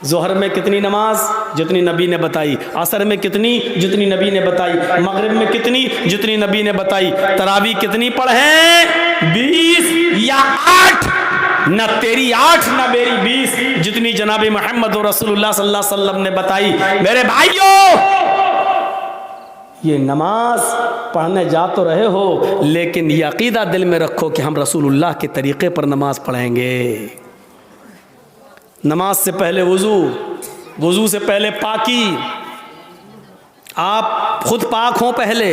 ज़ोहर में कितनी नमाज? जितनी नबी ने बताई। असर में कितनी? जितनी नबी ने बताई। मगरिब में कितनी? जितनी नबी ने बताई। तरावी कितनी पढ़ें? 20 या 8? न तेरी 8 न मेरी 20, जितनी जनाब मोहम्मद रसूलुल्लाह सल्लल्लाहु अलैहि वसल्लम ने बताई। मेरे भाइयों, ये नमाज पढ़ने जा तो रहे हो, लेकिन ये अकीदा दिल में रखो कि हम रसूलुल्लाह के तरीक़े पर नमाज पढ़ेंगे। नमाज से पहले वज़ू, वज़ू से पहले पाकी। आप खुद पाक हों पहले,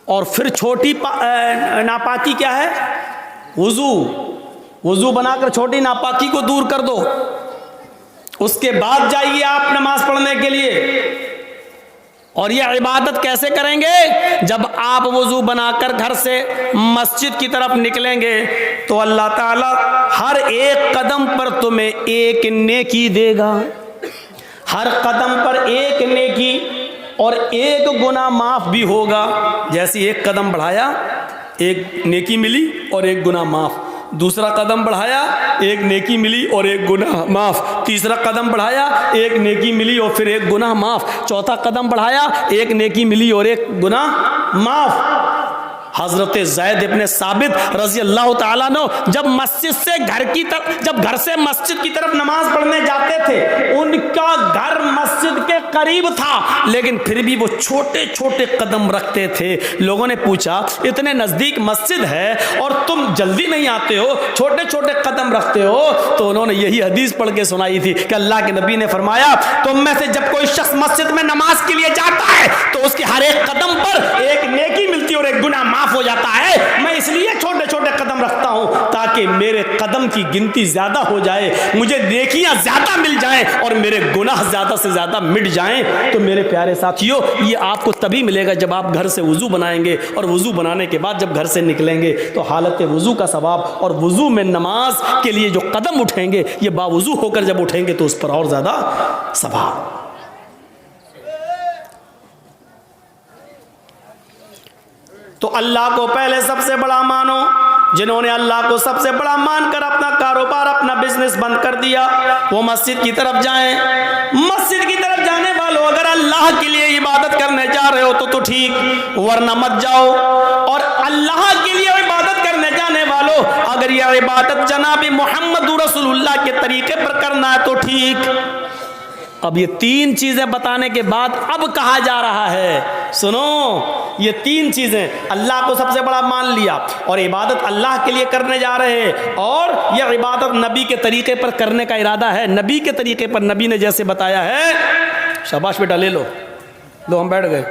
और फिर छोटी नापाकी क्या है? वज़ू। वज़ू बनाकर छोटी नापाकी को दूर कर दो, उसके बाद जाइए आप नमाज पढ़ने के लिए। और ये इबादत कैसे करेंगे? जब आप वज़ू बनाकर घर से मस्जिद की तरफ निकलेंगे तो अल्लाह ताला हर एक कदम पर तुम्हें एक नेकी देगा। हर कदम पर एक नेकी और एक गुनाह माफ़ भी होगा। जैसे एक कदम बढ़ाया, एक नेकी मिली और एक गुनाह माफ़। दूसरा कदम बढ़ाया, एक नेकी मिली और एक गुनाह माफ़। तीसरा कदम बढ़ाया, एक नेकी मिली और फिर एक गुनाह माफ़। चौथा कदम बढ़ाया, एक नेकी मिली और एक गुनाह माफ़। हज़रत ज़ैद इब्ने साबित रज़ी अल्लाह ताला अन्हु जब मस्जिद से घर की तरफ, जब घर से मस्जिद की तरफ नमाज पढ़ने जाते थे, उनका घर मस्जिद के करीब था, लेकिन फिर भी वो छोटे छोटे कदम रखते थे। लोगों ने पूछा, इतने नज़दीक मस्जिद है और तुम जल्दी नहीं आते हो, छोटे छोटे कदम रखते हो? तो उन्होंने यही हदीस पढ़ के सुनाई थी कि अल्लाह के नबी ने फरमाया, तुम में से जब कोई शख्स मस्जिद में नमाज के लिए जाता है तो उसके हर एक कदम पर एक नेकी मिलती है और एक गुनाह माफ हो जाता है। मैं इसलिए छोटे छोटे कदम रखता हूं ताकि मेरे कदम की गिनती ज्यादा हो जाए, मुझे नेकियां ज्यादा मिल जाएं और मेरे गुनाह ज्यादा से ज्यादा मिट जाएं। तो मेरे प्यारे साथियों, ये आपको तभी मिलेगा जब आप घर से वुजू बनाएंगे, और वुजू बनाने के बाद जब घर से निकलेंगे तो हालत वुजू का सवाब, और वुजू में नमाज के लिए जो कदम उठेंगे ये बावुजू होकर जब उठेंगे तो उस पर और ज्यादा सवाब। तो अल्लाह को पहले सबसे बड़ा मानो। जिन्होंने अल्लाह को सबसे बड़ा मानकर अपना कारोबार, अपना बिजनेस बंद कर दिया, वो मस्जिद की तरफ जाएं। मस्जिद की तरफ जाने वालों, अगर अल्लाह के लिए इबादत करने जा रहे हो तो ठीक, वरना मत जाओ। और अल्लाह के लिए इबादत करने जाने वालों, अगर यह इबादत जनाब मोहम्मद रसूलुल्लाह के तरीके पर करना है तो ठीक। अब ये तीन चीजें बताने के बाद अब कहा जा रहा है, सुनो, ये तीन चीजें, अल्लाह को सबसे बड़ा मान लिया और इबादत अल्लाह के लिए करने जा रहे हैं, और यह इबादत नबी के तरीके पर करने का इरादा है। नबी के तरीके पर, नबी ने जैसे बताया है। शाबाश बेटा, ले लो, लो, हम बैठ गए,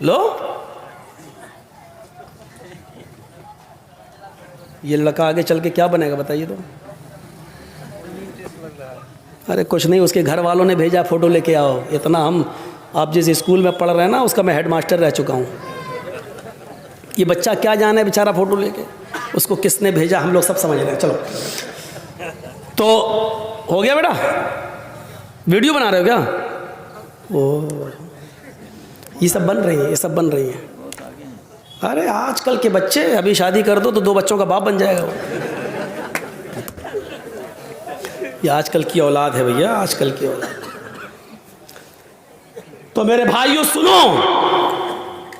लो। ये लड़का आगे चल के क्या बनेगा बताइए तो? अरे कुछ नहीं, उसके घर वालों ने भेजा, फ़ोटो लेके आओ। इतना हम, आप जिस स्कूल में पढ़ रहे हैं ना, उसका मैं हेडमास्टर रह चुका हूँ। ये बच्चा क्या जाने बेचारा फ़ोटो लेके, उसको किसने भेजा हम लोग सब समझ रहे हैं। चलो, तो हो गया बेटा, वीडियो बना रहे हो क्या? ओ, ये सब बन रही है, ये सब बन रही है। अरे आजकल के बच्चे, अभी शादी कर दो तो 2 बच्चों का बाप बन जाएगा वो। ये आजकल की औलाद है भैया, आजकल की औलाद। तो मेरे भाइयों सुनो,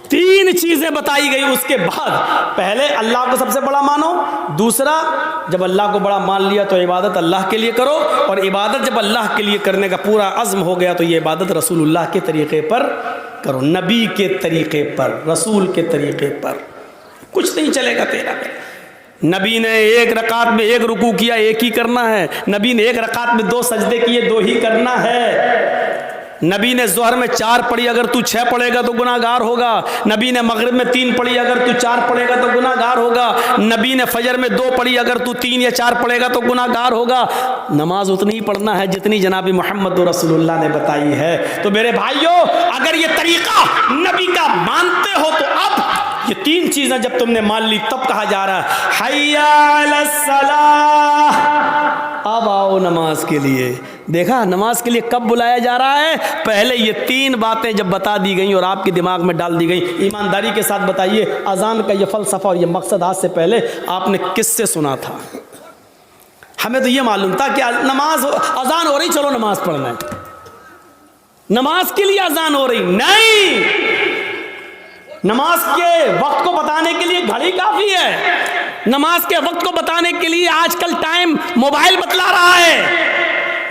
3 चीजें बताई गई। उसके बाद पहले अल्लाह को सबसे बड़ा मानो, दूसरा जब अल्लाह को बड़ा मान लिया तो इबादत अल्लाह के लिए करो, और इबादत जब अल्लाह के लिए करने का पूरा अज़्म हो गया तो ये इबादत रसूलुल्लाह के तरीक़े पर करो, नबी के तरीक़े पर, रसूल के तरीक़े पर। कुछ नहीं चलेगा तेरा। नबी ने 1 रकात में 1 रुकू किया, 1 ही करना है। नबी ने 1 रकात में 2 सजदे किए, 2 ही करना है। नबी ने ज़ोहर में 4 पढ़ी, अगर तू 6 पढ़ेगा तो गुनाहगार होगा। नबी ने मगरिब में 3 पढ़ी, अगर तू 4 पढ़ेगा तो गुनाहगार होगा। नबी ने फजर में 2 पढ़ी, अगर तू 3 या 4 पढ़ेगा तो गुनाहगार होगा। नमाज उतनी ही पढ़ना है जितनी जनाब मोहम्मद रसूलुल्लाह ने बताई है। तो मेरे भाइयों, अगर ये तरीका नबी का मानते हो तो अब ये 3 चीजें जब तुमने मान ली तब कहा जा रहा है हय्या अलस सलाह, अब आओ नमाज के लिए। देखा, नमाज के लिए कब बुलाया जा रहा है? पहले ये 3 बातें जब बता दी गई और आपके दिमाग में डाल दी गई। ईमानदारी के साथ बताइए, अजान का ये फ़लसफ़ा और ये मकसद आज से पहले आपने किससे सुना था? हमें तो ये मालूम था कि नमाज अजान हो रही, चलो नमाज पढ़ना है, नमाज के लिए अजान हो रही। नहीं, नमाज के वक्त को बताने के लिए घड़ी काफी है। नमाज के वक्त को बताने के लिए आजकल टाइम मोबाइल बतला रहा है।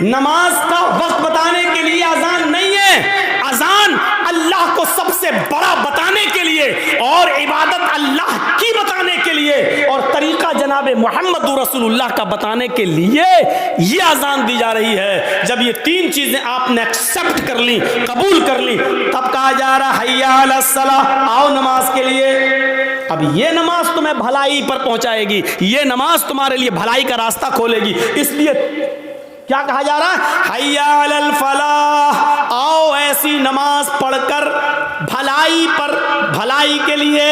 नमाज का वक्त बताने के लिए अजान नहीं है। अजान अल्लाह को सबसे बड़ा बताने के लिए और इबादत अल्लाह की बताने के लिए और तरीका जनाब मोहम्मद रसूलुल्लाह का बताने के लिए ये अजान दी जा रही है। जब ये तीन चीजें आपने एक्सेप्ट कर ली, कबूल कर ली, तब कहा जा रहा हय्या अलस सलाह, आओ नमाज के लिए। अब ये नमाज तुम्हें भलाई पर पहुंचाएगी, ये नमाज तुम्हारे लिए भलाई का रास्ता खोलेगी। इसलिए क्या कहा जा रहा है? हय्या अलल फलाह, आओ ऐसी नमाज पढ़कर भलाई पर, भलाई के लिए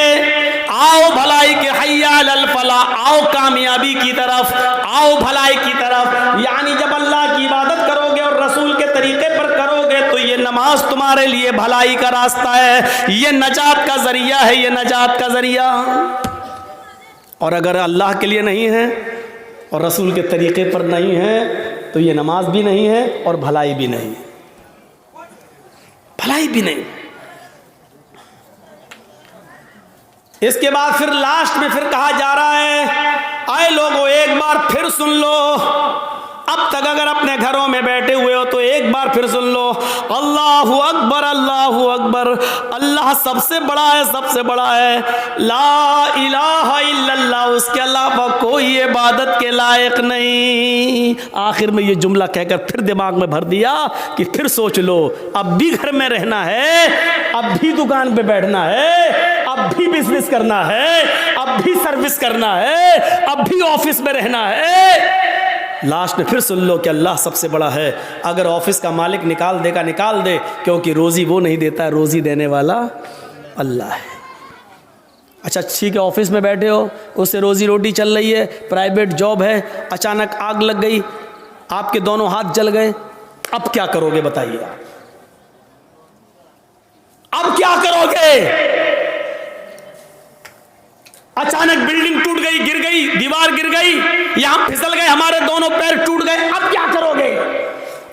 आओ, भलाई के हय्या अलल फलाह, आओ कामयाबी की तरफ, आओ भलाई की तरफ। यानी जब अल्लाह की इबादत करोगे और रसूल के तरीके पर करोगे तो ये नमाज तुम्हारे लिए भलाई का रास्ता है, ये नजात का जरिया है, ये नजात का जरिया। और अगर अल्लाह के लिए नहीं है और रसूल के तरीके पर नहीं है तो ये नमाज भी नहीं है और भलाई भी नहीं, भलाई भी नहीं। इसके बाद फिर लास्ट में फिर कहा जा रहा है, आए लोगों एक बार फिर सुन लो, अब तक अगर अपने घरों में बैठे हुए हो तो एक बार फिर सुन लो, अल्लाहु अकबर, अल्लाहु अकबर, अल्लाह सबसे बड़ा है, सबसे बड़ा है, ला इलाहा इल्लल्लाह, उसके अलावा कोई इबादत के लायक नहीं। आखिर में ये जुमला कहकर फिर दिमाग में भर दिया कि फिर सोच लो, अब भी घर में रहना है, अब भी दुकान पे बैठना है, अब भी बिजनेस करना है, अब भी सर्विस करना है, अब भी ऑफिस में रहना है। लास्ट में फिर सुन लो कि अल्लाह सबसे बड़ा है। अगर ऑफिस का मालिक निकाल देगा, निकाल दे, क्योंकि रोजी वो नहीं देता, रोजी देने वाला अल्लाह है। अच्छा ठीक है, ऑफिस में बैठे हो, उससे रोजी रोटी चल रही है, प्राइवेट जॉब है, अचानक आग लग गई, आपके दोनों हाथ जल गए, अब क्या करोगे बताइए? अब क्या करोगे? अचानक बिल्डिंग टूट गई, गिर गई, दीवार गिर गई, यहां फिसल गए, हमारे दोनों पैर टूट गए, अब क्या करोगे?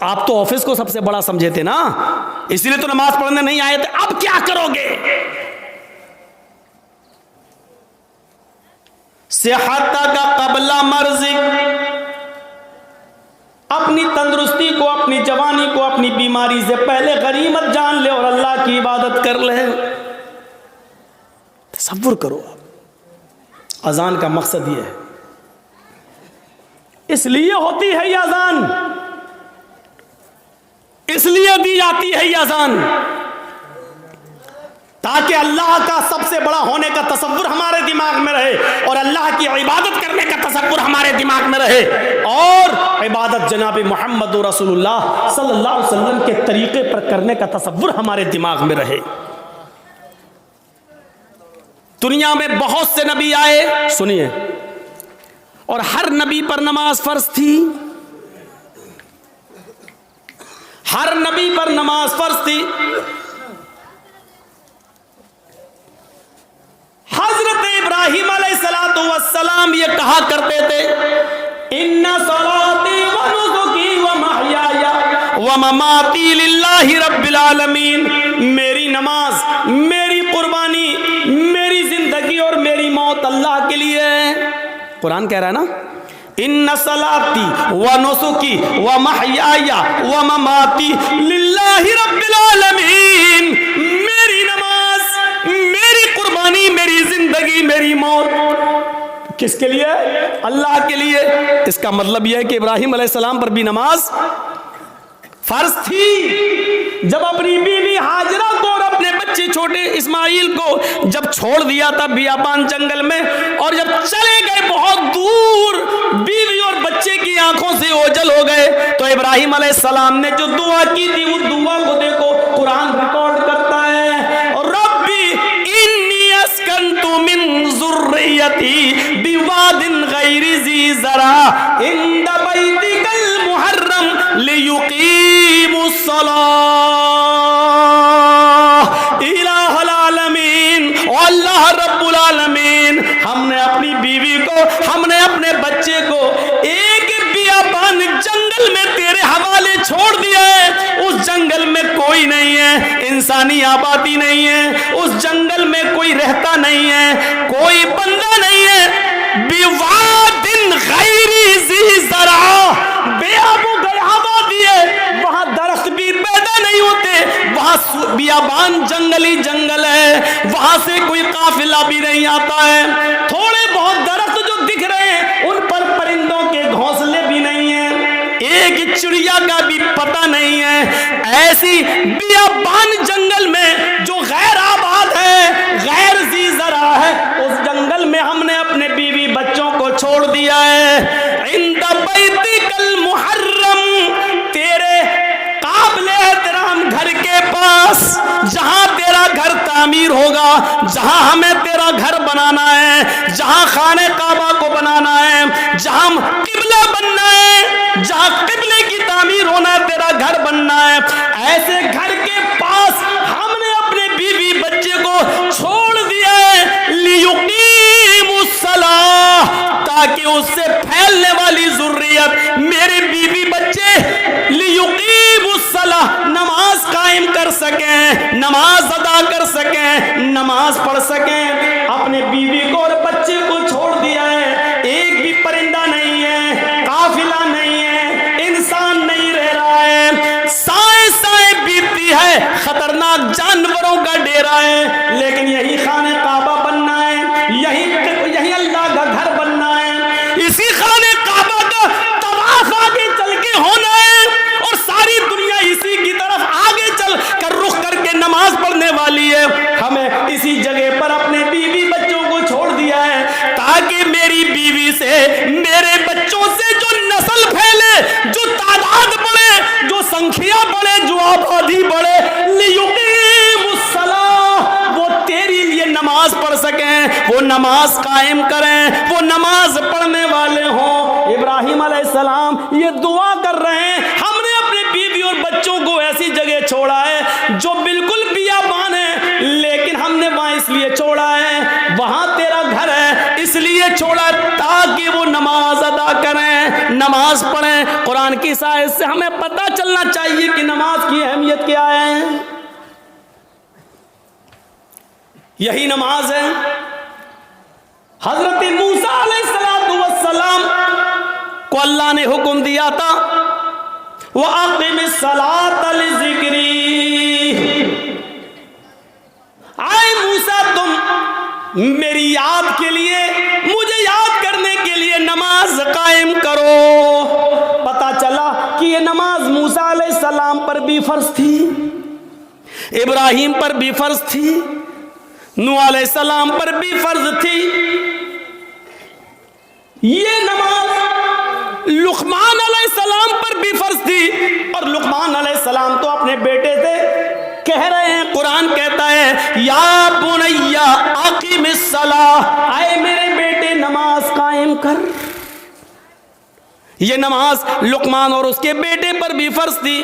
आप तो ऑफिस को सबसे बड़ा समझे थे ना, इसलिए तो नमाज पढ़ने नहीं आए थे, अब क्या करोगे? सेहत का कबला मर्जी, अपनी तंदुरुस्ती को, अपनी जवानी को, अपनी बीमारी से पहले गनीमत जान ले और अल्लाह की इबादत कर ले। तसव्वुर करो, अजान का मकसद ये है, इसलिए होती है ये अजान, इसलिए दी जाती है ये अजान, ताकि अल्लाह का सबसे बड़ा होने का तसव्वुर हमारे दिमाग में रहे और अल्लाह की इबादत करने का तसव्वुर हमारे दिमाग में रहे और इबादत जनाब मोहम्मद रसूलुल्लाह सल्लल्लाहु अलैहि वसल्लम के तरीके पर करने का तसव्वुर हमारे दिमाग में रहे। दुनिया में बहुत से नबी आए, सुनिए, और हर नबी पर नमाज फर्ज थी, हर नबी पर नमाज फर्ज थी। हजरत इब्राहिम अलैहिस्सलातु वस्सलाम ये कहा करते थे, इन्ना सलाती व नुसुकी व महयाया व ममाती लिल्लाहि रब्बिल आलमीन, मेरी नमाज, मेरी कुर्बानी, मेरी जिंदगी और मेरी मौत अल्लाह के लिए है। कुरान कह रहा है ना, इन्ना सलाती व नुसुकी व महयाया व ममाती लिल्लाहि रब्बिल आलमीन, मेरी नमाज, मेरी कुर्बानी, मेरी जिंदगी, मेरी मौत किसके लिए? अल्लाह के लिए। इसका मतलब यह है कि इब्राहिम अलैहिस्सलाम पर भी नमाज फर्ज थी। जब अपनी बीवी हाजरा को और अपने बच्चे छोटे इस्माइल को जब छोड़ दिया था बियाबान जंगल में, और जब चले गए बहुत दूर, बीवी और बच्चे की आंखों से ओझल हो गए, तो इब्राहिम अलैहिस्सलाम ने जो दुआ की थी, उस दुआ को देखो कुरान रिकॉर्ड करता है, और रब्बी इन्नी अस्कंतु मिन ज़ुर्रियती बिवादिन गैरि ज़ी ज़रा इंद बैतिकल मुहर्रम लियुकीमुस सलाह इलाहुल आलमीन। अल्लाह रब्बुल आलमीन, हमने अपनी बीवी को, हमने अपने बच्चे को एक है, इंसानी आबादी नहीं है, उस जंगल में कोई रहता नहीं है, कोई बंदा नहीं है। बिवादिन गैरी ज़ी ज़रा, बेआबो गयाबा दिए, वहां दरख्त भी पैदा नहीं होते, वहां बियाबान जंगली जंगल है, वहां से कोई काफिला भी नहीं आता है। थोड़े बहुत दरख्त जो दिख रहे हैं उन पर परिंदों के घोंसले भी नहीं है, एक चिड़िया का भी पता नहीं है। ऐसी बियाबान जंगल में जो गैर आबाद है, गैर ज़ी ज़रा है, उस जंगल में हमने अपने बीवी बच्चों को छोड़ दिया है। इंद बैतिकल मुहर्रम, तेरे काबिले एहतराम घर के पास, जहां तेरा घर तामीर होगा, जहां हमें तेरा घर बनाना है, जहां खाने काबा को बनाना है, जहां किबला बनना है, जहां किबले की तामीर होना है, तेरा घर बनना है, ऐसे घर के पास हमने अपने बीवी बच्चे को छोड़ दिया है। लियुकीमुस्सलाह, ताकि उससे फैलने वाली जुर्रियत, मेरे बीवी बच्चे लियुकीमुस्सलाह, नमाज कायम कर सकें, नमाज अदा कर सकें, नमाज पढ़ सकें। अपने बीवी को और बच्चे को छोड़ दिया है, एक भी परिंदा नहीं है, काफिला नहीं है, इंसान नहीं रह रहा है, साए साए बीतती है, खतरनाक जानवरों का डेरा है, लेकिन यही खाने काबा बनना है, यही अल्लाह का घर बनना है, इसी खाने काबा का तवाफ आगे चल के होना है, और सारी दुनिया इसी की तरफ आगे चल कर रुख करके नमाज पढ़ने वाली है। हमें इसी जगह पर अपने बीवी बच्चों को छोड़ दिया है, ताकि मेरी बीवी से, मेरे बच्चों से जो नस्ल फैले, जो तादाद बढ़े, जो संख्या बढ़े, जो आबादी बढ़े, लियुकीमुस्सलाह, वो तेरी लिए नमाज पढ़ सकें, वो नमाज कायम करें, वो नमाज पढ़ने वाले हों। इब्राहिम अलैहिस्सलाम ये दुआ कर रहे हैं, हमने अपने बीवी और बच्चों को ऐसी जगह छोड़ा है जो बिल्कुल बियाबान है, लेकिन हमने वहां इसलिए छोड़ा है, वहां तेरा घर है इसलिए छोड़ा, ताकि वो नमाज अदा करें, नमाज पढ़ें। कुरान की आयत से हमें पता चलना चाहिए कि नमाज की अहमियत क्या है। यही नमाज है। हजरत मूसा अलैहिस्सलाम को अल्लाह ने हुक्म दिया था, व अक़िमिस्सलात लिज़िक्री, आए मूसा तुम मेरी याद के लिए, मुझे याद करने के लिए नमाज कायम करो। पता चला कि ये नमाज मूसा अलैहिस्सलाम पर भी फर्ज थी, इब्राहिम पर भी फर्ज थी, नूह अलैहिस्सलाम पर भी फर्ज थी। ये नमाज लुकमान अलैहिस्सलाम पर भी फर्ज थी, और लुकमान अलैहिस्सलाम तो अपने बेटे से कह रहे हैं, कुरान कहता है या बुनैया अक़िमिस्सलाह, आए मेरे बेटे नमाज कायम कर। ये नमाज लुकमान और उसके बेटे पर भी फर्ज थी।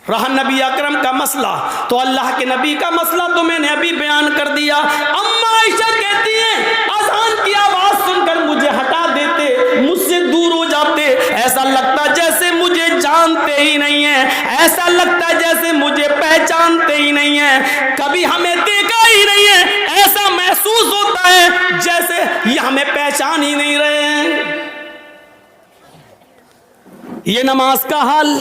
रहा नबी अकरम का मसला, तो अल्लाह के नबी का मसला तो मैंने अभी बयान कर दिया। अम्मा आयशा कहती हैं, अज़ान की आवाज सुनकर मुझे हटा देते, मुझसे दूर हो जाते, ऐसा लगता जैसे मुझे जानते ही नहीं है, ऐसा लगता जैसे मुझे पहचानते ही नहीं है, कभी हमें देखा ही नहीं है, ऐसा महसूस होता है जैसे ये हमें पहचान ही नहीं रहे हैं। ये नमाज का हाल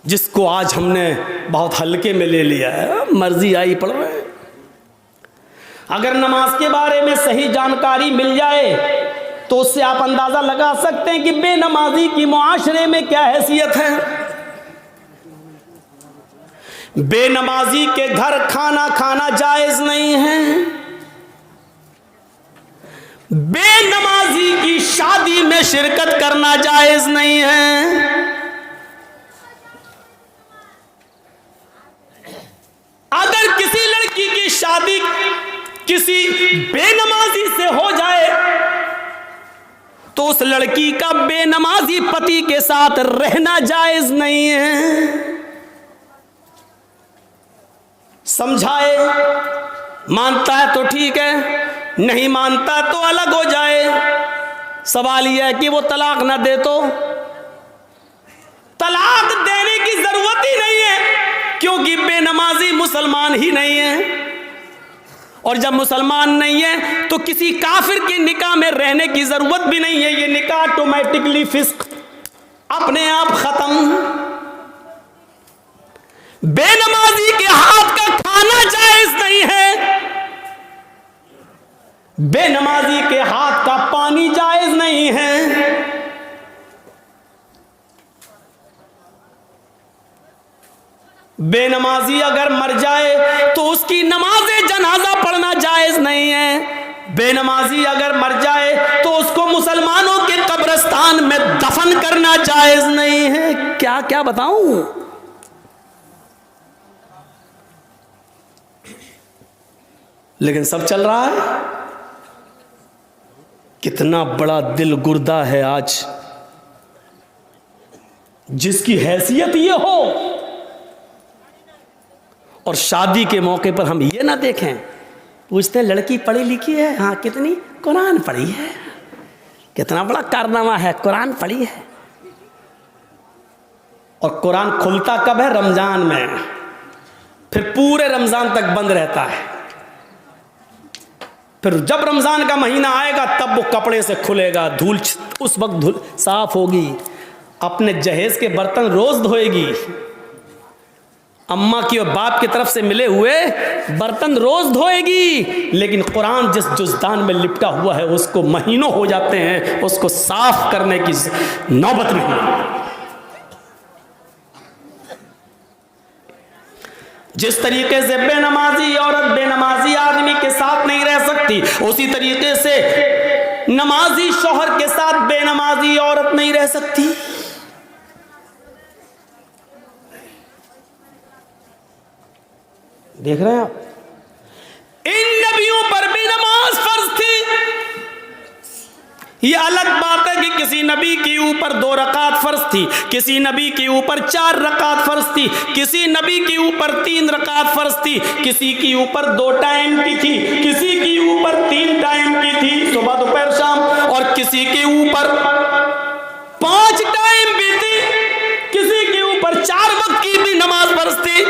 जिसको आज हमने बहुत हल्के में ले लिया है, मर्जी आई पढ़ रहे हैं। अगर नमाज के बारे में सही जानकारी मिल जाए तो उससे आप अंदाजा लगा सकते हैं कि बेनमाजी की मुआशरे में क्या हैसियत है। बेनमाजी के घर खाना खाना जायज नहीं है, बेनमाजी की शादी में शिरकत करना जायज नहीं है। अगर किसी लड़की की शादी किसी बेनमाजी से हो जाए तो उस लड़की का बेनमाजी पति के साथ रहना जायज नहीं है। समझाए, मानता है तो ठीक है, नहीं मानता तो अलग हो जाए। सवाल यह है कि वो तलाक ना दे तो तलाक देने की जरूरत ही नहीं है, क्योंकि बेनमाजी मुसलमान ही नहीं है। और जब मुसलमान नहीं है तो किसी काफिर के निकाह में रहने की जरूरत भी नहीं है। ये निकाह ऑटोमेटिकली फिस्क, अपने आप खत्म। बेनमाजी के हाथ का खाना जायज नहीं है, बेनमाजी के हाथ का पानी जायज नहीं है। बेनमाजी अगर मर जाए तो उसकी नमाज़े जनाजा पढ़ना जायज नहीं है। बेनमाजी अगर मर जाए तो उसको मुसलमानों के कब्रिस्तान में दफन करना जायज नहीं है। क्या क्या बताऊं। लेकिन सब चल रहा है। कितना बड़ा दिल गुर्दा है आज, जिसकी हैसियत ये हो और शादी के मौके पर हम ये ना देखें। पूछते हैं लड़की पढ़ी लिखी है? हाँ। कितनी? कुरान पढ़ी है। कितना बड़ा कारनामा है, कुरान पढ़ी है। और कुरान खुलता कब है? रमजान में। फिर पूरे रमजान तक बंद रहता है। फिर जब रमजान का महीना आएगा तब वो कपड़े से खुलेगा, धूल उस वक्त धूल साफ होगी। अपने जहेज के बर्तन रोज धोएगी। अम्मा की और बाप की तरफ से मिले हुए बर्तन रोज धोएगी। लेकिन कुरान जिस जुज़दान में लिपटा हुआ है उसको महीनों हो जाते हैं उसको साफ करने की नौबत नहीं। जिस तरीके से बेनमाजी औरत बेनमाजी आदमी के साथ नहीं रह सकती, उसी तरीके से नमाजी शौहर के साथ बेनमाजी औरत नहीं रह सकती। देख रहे हैं आप? इन नबियों पर भी नमाज फर्ज थी। ये अलग बात है कि किसी नबी के ऊपर 2 रकात फर्ज थी, किसी नबी के ऊपर 4 रकात फर्ज थी, किसी नबी के ऊपर 3 रकात फर्ज थी, किसी के ऊपर 2 टाइम की थी, किसी के ऊपर 3 टाइम की थी, सुबह दोपहर शाम, और किसी के ऊपर 5 टाइम भी थी, किसी के ऊपर 4 वक्त की भी नमाज फर्ज थी।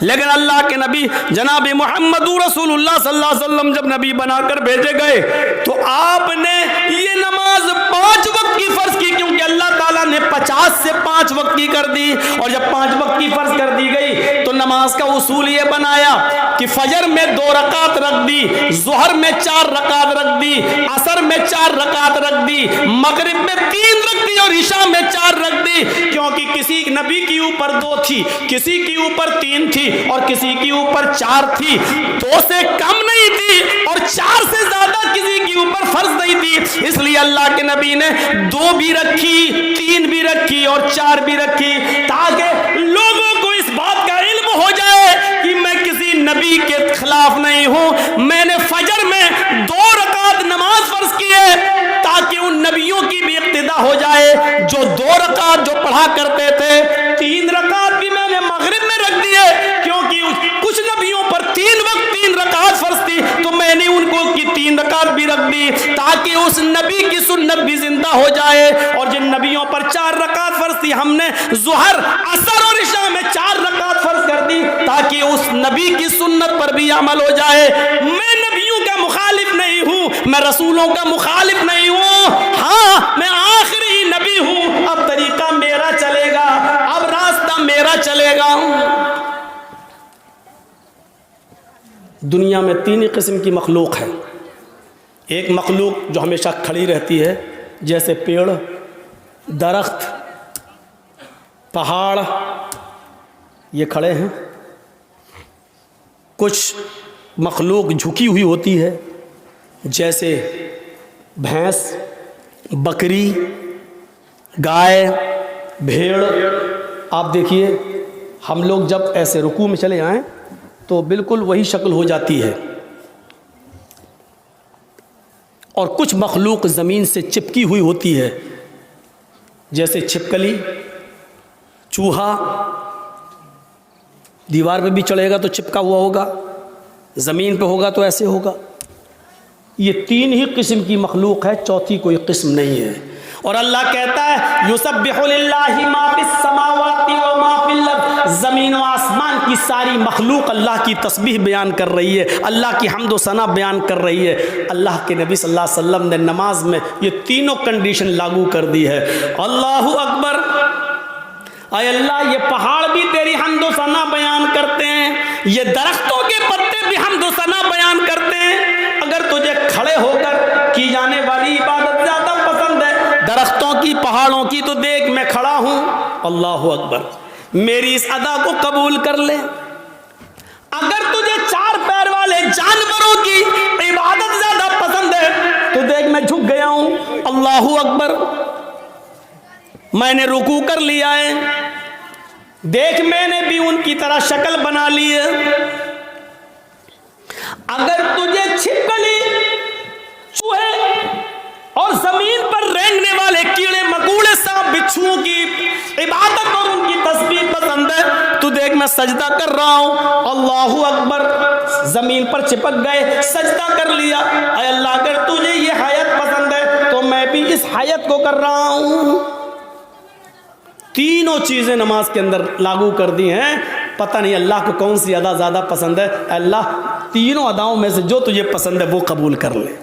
लेकिन अल्लाह के नबी जनाब मोहम्मद रसूलुल्लाह सल्लल्लाहु अलैहि वसल्लम जब नबी बनाकर भेजे गए तो आपने ये नमाज 5 वक्त की फर्ज की, क्योंकि अल्लाह ताला ने 50 से 5 वक्त की कर दी। और जब 5 वक्त की फर्ज कर दी गई तो नमाज का उसूल ये बनाया कि फजर में 2 रकात रख दी, जोहर में 4 रकात रख दी, असर में 4 रकात रख दी, मगरिब में 3 रख दी और इशा में 4 रख दी। क्योंकि किसी नबी के ऊपर 2 थी, किसी के ऊपर 3 थी और किसी के ऊपर 4 थी। 2 से कम नहीं थी और 4 से ज्यादा किसी के ऊपर फर्ज नहीं थी। इसलिए अल्लाह के नबी ने 2 भी रखी, 3 भी रखी और 4 भी रखी, ताकि लोगों को इस बात का इल्म हो जाए कि मैं किसी नबी के खिलाफ नहीं हूं। मैंने फजर में 2 रकात नमाज फर्ज की है ताकि उन नबियों की भी इक्तिदा हो जाए जो 2 रकात जो पढ़ा करते थे। 3 रकात भी मैंने मगरिब में रख दिए, क्योंकि कुछ नबियों पर 3 वक्त 3 रकात फर्ज थी, तो मैंने उनको की 3 रकात भी रख दी ताकि उस नबी की सुन्नत भी जिंदा हो जाए। और जिन नबियों पर 4 रकात फर्ज थी हमने जोहर, असर और इशा में 4 रकात फर्ज कर दी ताकि उस नबी की सुन्नत पर भी अमल हो जाए। मैं नबियों का मुखालिफ नहीं हूं, मैं रसूलों का मुखालिफ नहीं हूं। हाँ, मैं आखिरी नबी हूं। अब तरीका मेरा चलेगा, अब रास्ता मेरा चलेगा। दुनिया में 3 ही किस्म की मखलूक है। एक मखलूक जो हमेशा खड़ी रहती है, जैसे पेड़, दरख्त, पहाड़, ये खड़े हैं। कुछ मखलूक झुकी हुई होती है, जैसे भैंस, बकरी, गाय, भेड़। आप देखिए, हम लोग जब ऐसे रुकू में चले आएँ तो बिल्कुल वही शक्ल हो जाती है। और कुछ मखलूक ज़मीन से चिपकी हुई होती है, जैसे छिपकली, चूहा। दीवार पे भी चढ़ेगा तो चिपका हुआ होगा, ज़मीन पे होगा तो ऐसे होगा। ये 3 ही किस्म की मखलूक है, चौथी कोई किस्म नहीं है। और अल्लाह कहता है युसब्बिहु लिल्लाहि मा फिस समावाति व मा फिल अर्द, ज़मीन व आसमान की सारी मखलूक अल्लाह की तस्बीह बयान कर रही है, अल्लाह की हम्द व सना बयान कर रही है। अल्लाह के नबी सल्लल्लाहु अलैहि वसल्लम ने नमाज में ये तीनों कंडीशन लागू कर दी है। अल्लाहु अकबर, अय अल्लाह ये पहाड़ भी तेरी हम्द व सना बयान करते हैं, ये दरख्तों के पत्ते भी हम्द व सना बयान करते हैं। अगर तुझे खड़े होकर की जाने वाली इबादत ज्यादा पसंद है दरख्तों की, पहाड़ों की, तो देख मैं खड़ा हूं। अल्लाहु अकबर, मेरी इस अदा को कबूल कर ले। अगर तुझे चार पैर वाले जानवरों की इबादत ज्यादा पसंद है तो देख मैं झुक गया हूं। अल्लाहु अकबर, मैंने रुकू कर लिया है, देख मैंने भी उनकी तरह शक्ल बना ली है। अगर तुझे छिपकली, चूहे और जमीन पर रेंगने वाले कीड़े मकोड़े, सांप बिच्छुओं की इबादत और उनकी तस्बीह पसंद है तो देख मैं सजदा कर रहा हूं। अल्लाहु अकबर, जमीन पर चिपक गए, सजदा कर लिया। अय अल्लाह, अगर तुझे ये हयात पसंद है तो मैं भी इस हयात को कर रहा हूं। तीनों चीजें नमाज के अंदर लागू कर दी हैं। पता नहीं अल्लाह को कौन सी अदा ज्यादा पसंद है। अल्लाह तीनों अदाओं में से जो तुझे पसंद है वो कबूल कर ले।